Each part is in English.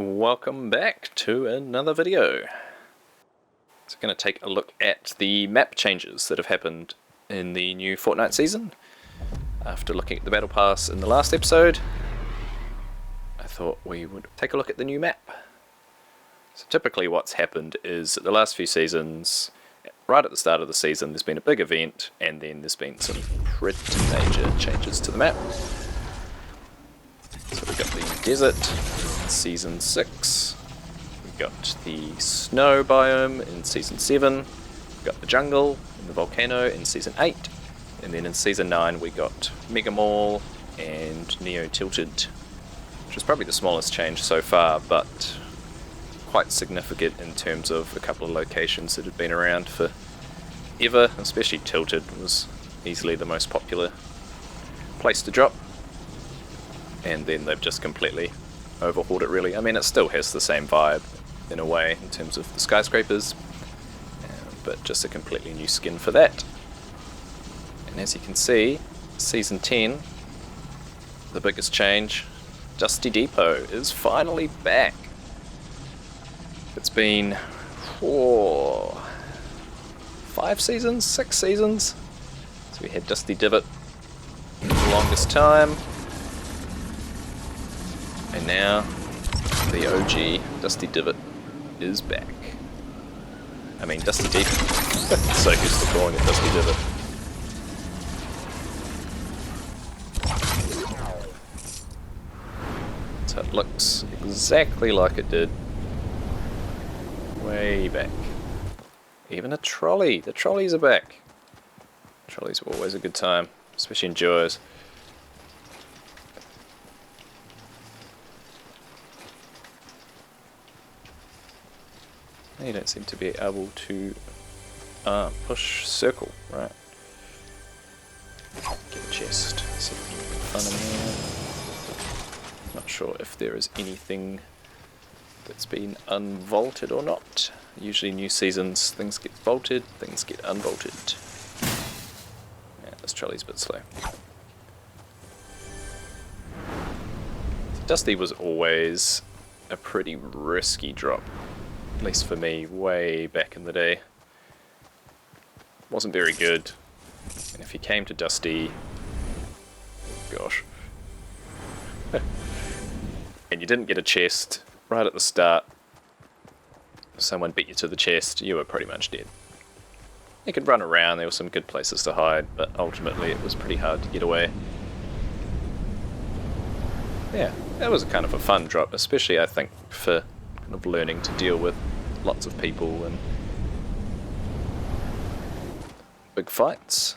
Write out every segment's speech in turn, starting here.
Welcome back to another video. So I'm going to take a look at the map changes that have happened in the new Fortnite season. After looking at the battle pass in the last episode, I thought we would take a look at the new map. So typically what's happened is that the last few seasons, right at the start of the season, there's been a big event and then there's been some pretty major changes to the map. So we've got the desert in Season 6, we've got the snow biome in Season 7, we've got the jungle and the volcano in Season 8, and then in Season 9 we got Mega Mall and Neo Tilted, which is probably the smallest change so far, but quite significant in terms of a couple of locations that had been around for ever, especially Tilted was easily the most popular place to drop. And then they've just completely overhauled it really. I mean, it still has the same vibe in a way in terms of the skyscrapers, but just a completely new skin for that. And as you can see, Season 10, the biggest change, Dusty Depot is finally back. It's been 5 seasons, 6 seasons. So we had Dusty Divot for the longest time. And now, the OG Dusty Divot is back. I mean, Dusty Deep. So used to calling it Dusty Divot. So it looks exactly like it did way back. Even a trolley. The trolleys are back. Trolleys are always a good time, especially in duos. You don't seem to be able to push circle, right? Get a chest. See if we can find in there. Not sure if there is anything that's been unvaulted or not. Usually new seasons, things get vaulted, things get unvaulted. Yeah, this trolley's a bit slow. Dusty was always a pretty risky drop. At least for me, way back in the day. Wasn't very good. And if you came to Dusty, oh gosh. And you didn't get a chest right at the start, if someone beat you to the chest, you were pretty much dead. You could run around, there were some good places to hide, but ultimately it was pretty hard to get away. Yeah, that was kind of a fun drop, especially I think for kind of learning to deal with lots of people and big fights.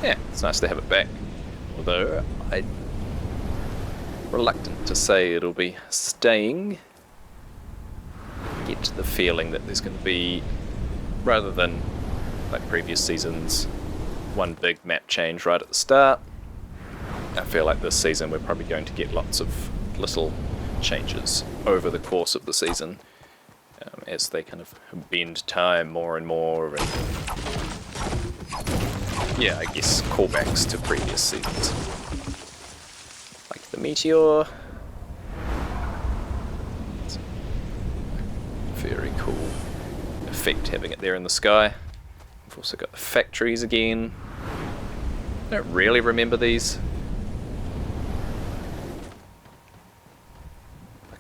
Yeah, it's nice to have it back. Although I'm reluctant to say it'll be staying. I get the feeling that there's going to be, rather than like previous seasons, one big map change right at the start. I feel like this season we're probably going to get lots of little changes over the course of the season as they kind of bend time more and more, and yeah, I guess callbacks to previous seasons. Like the meteor. It's a very cool effect having it there in the sky. We've also got the factories again. I don't really remember these.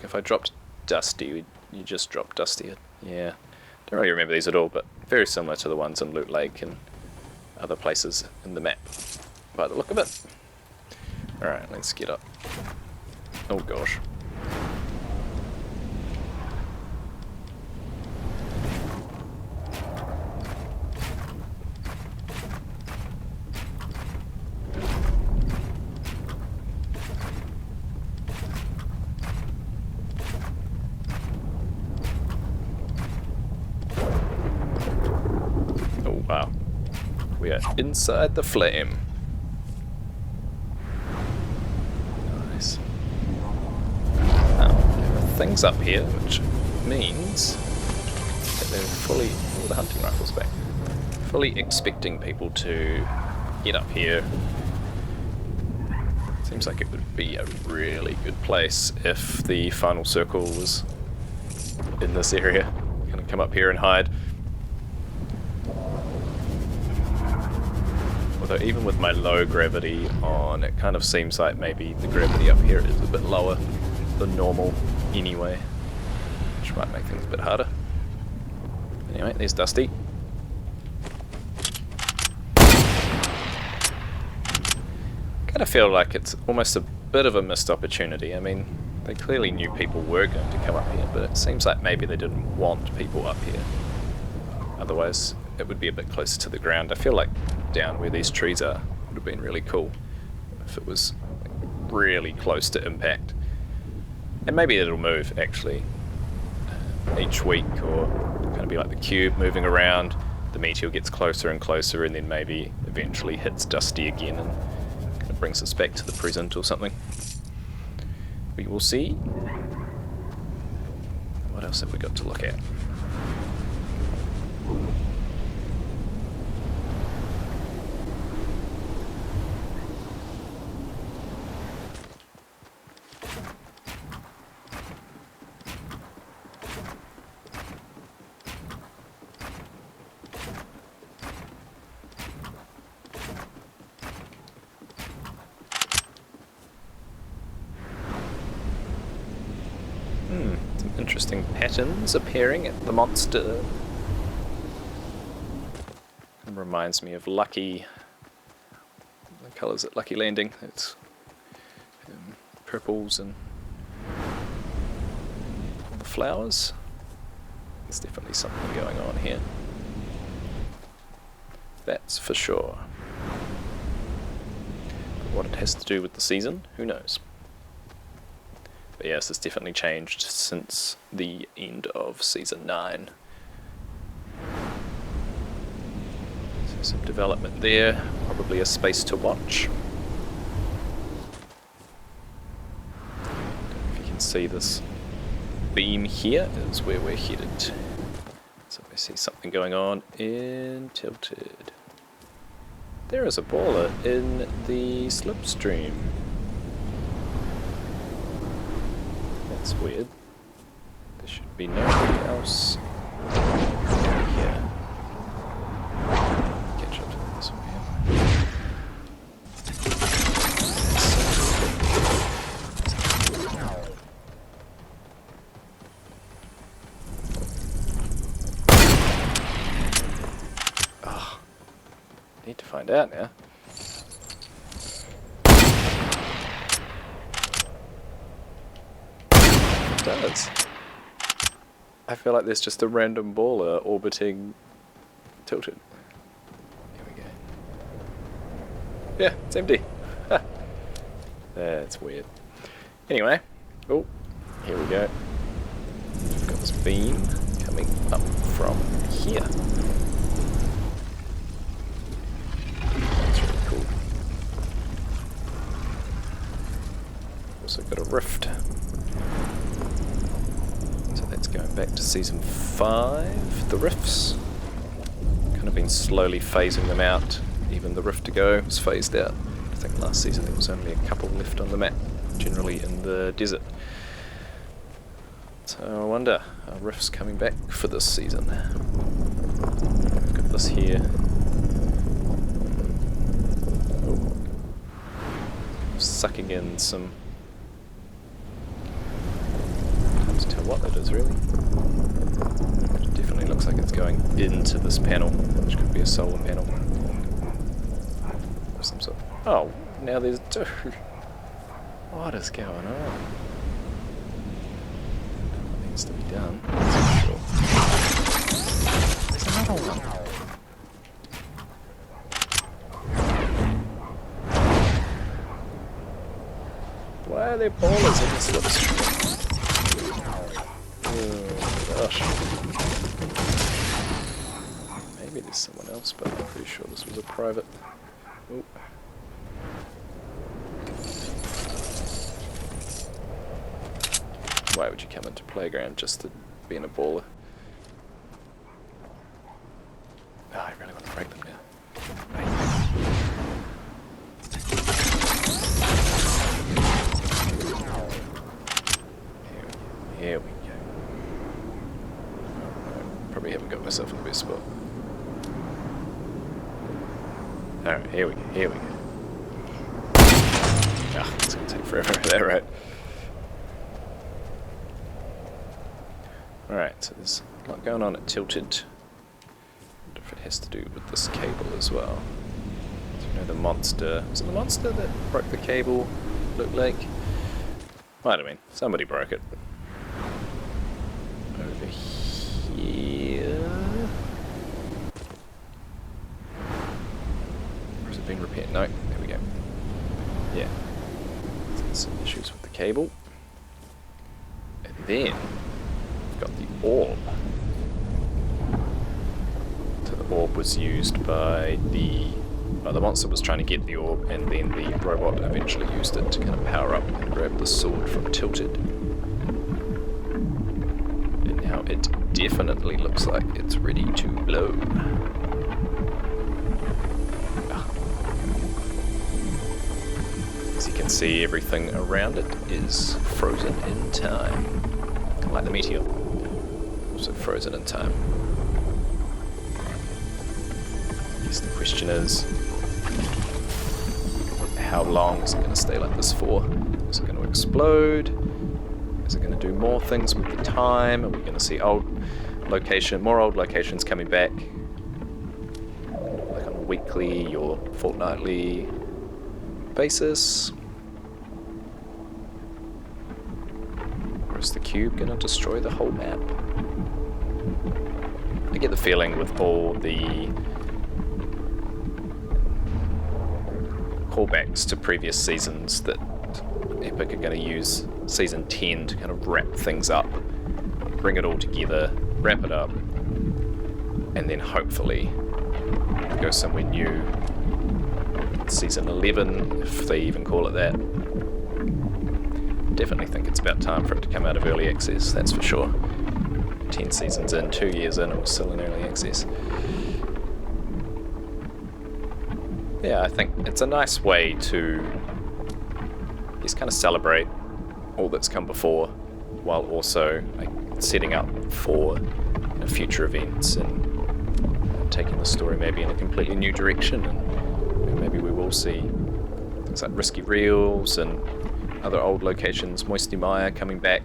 If I dropped Dusty, you just dropped Dusty. Yeah, don't really remember these at all, but very similar to the ones in Loot Lake and other places in the map, by the look of it. Alright, let's get up. Oh gosh. Wow, we are inside the flame. Nice. Now, there are things up here, which means that they're fully, all the hunting rifles back, fully expecting people to get up here. Seems like it would be a really good place if the final circle was in this area. Kind of come up here and hide. Although even with my low gravity on, it kind of seems like maybe the gravity up here is a bit lower than normal anyway, which might make things a bit harder. Anyway, there's Dusty. Kind of feel like it's almost a bit of a missed opportunity. I mean, they clearly knew people were going to come up here, but it seems like maybe they didn't want people up here. Otherwise, it would be a bit closer to the ground. I feel like down where these trees are would have been really cool if it was really close to impact. And maybe it'll move, actually, each week, or kind of be like the cube moving around. The meteor gets closer and closer, and then maybe eventually hits Dusty again and kind of brings us back to the present or something. We will see. What else have we got to look at? Some interesting patterns appearing at the monster. It reminds me of Lucky, the colours at Lucky Landing. It's purples and all the flowers. There's definitely something going on here. That's for sure. But what it has to do with the season, who knows? But yes, it's definitely changed since the end of Season 9. So some development there, probably a space to watch. Don't know if you can see this beam here is where we're headed. So we see something going on in Tilted. There is a baller in the slipstream. That's weird. There should be nobody else here. Catch up to this one here. Oh, need to find out now. Does. I feel like there's just a random baller orbiting Tilted. Here we go. Yeah, it's empty. That's weird. Anyway, oh, here we go. We've got this beam coming up from here. That's really cool. Also got a rift. Going back to Season 5, the rifts. Kind of been slowly phasing them out. Even the rift to go was phased out. I think last season there was only a couple left on the map, generally in the desert. So I wonder, are rifts coming back for this season? We've got this here. Oh. Sucking in some... tell what that is really. It definitely looks like it's going into this panel, which could be a solar panel. Or some sort. Oh, now there's two. What is going on? What needs to be done? That's for sure. There's another one. Why are there ballers in the slipstream? Oh gosh. Maybe there's someone else, but I'm pretty sure this was a private. Ooh. Why would you come into Playground just to be in a baller? Oh, I really want to break them now. probably haven't got myself in the best spot. Alright, here we go. Ah, it's gonna take forever over there, right? Alright, so there's a lot going on at Tilted. I wonder if it has to do with this cable as well. So you know the monster, was it the monster that broke the cable, looked like? Might have been, somebody broke it. Over here... Or has it been repaired? No, there we go. Yeah. So some issues with the cable. And then, we've got the orb. So the orb was used by the monster was trying to get the orb, and then the robot eventually used it to kind of power up and grab the sword from Tilted. And now it definitely looks like it's ready to blow. As you can see, everything around it is frozen in time. Like the meteor. Also frozen in time. I guess the question is, how long is it going to stay like this for? Is it going to explode? Is it going to do more things with the time? Are we going to see more old locations coming back? Like on a weekly or fortnightly basis? Or is the cube going to destroy the whole map? I get the feeling with all the callbacks to previous seasons that Epic are going to use Season 10 to kind of wrap things up, bring it all together, wrap it up, and then hopefully go somewhere new. Season 11, if they even call it that. Definitely think it's about time for it to come out of early access, that's for sure. 10 seasons in, 2 years in, it was still in early access. Yeah, I think it's a nice way to just kind of celebrate all that's come before, while also setting up for future events and taking the story maybe in a completely new direction. And maybe we will see things like Risky Reels and other old locations, Moisty Mire coming back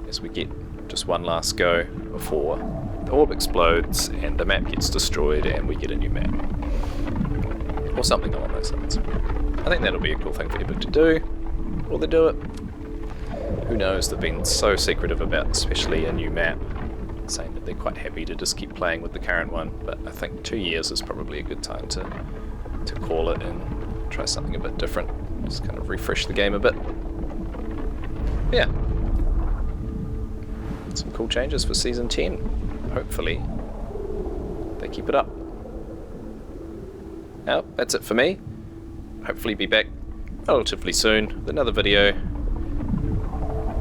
as we get just one last go before the orb explodes and the map gets destroyed and we get a new map. Or something along those lines. I think that'll be a cool thing for Epic to do. Will they do it? Who knows, they've been so secretive about especially a new map, saying that they're quite happy to just keep playing with the current one, but I think 2 years is probably a good time to call it and try something a bit different. Just kind of refresh the game a bit. Yeah. Some cool changes for Season 10. Hopefully they keep it up. Now, that's it for me. Hopefully be back relatively soon with another video.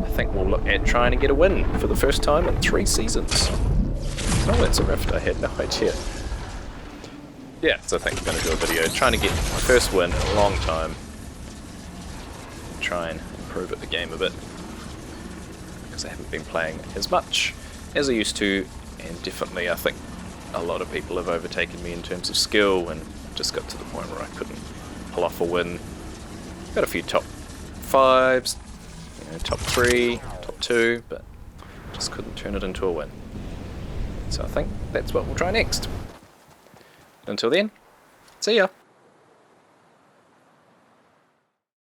I think we'll look at trying to get a win for the first time in 3 seasons. Oh, that's a rift, I had no idea. Yeah, so I think we're going to do a video trying to get my first win in a long time. Try and improve at the game a bit. Because I haven't been playing as much as I used to, and definitely I think a lot of people have overtaken me in terms of skill, and just got to the point where I couldn't pull off a win. Got a few top 5s, top 3, top 2, but just couldn't turn it into a win. So I think that's what we'll try next. Until then, see ya!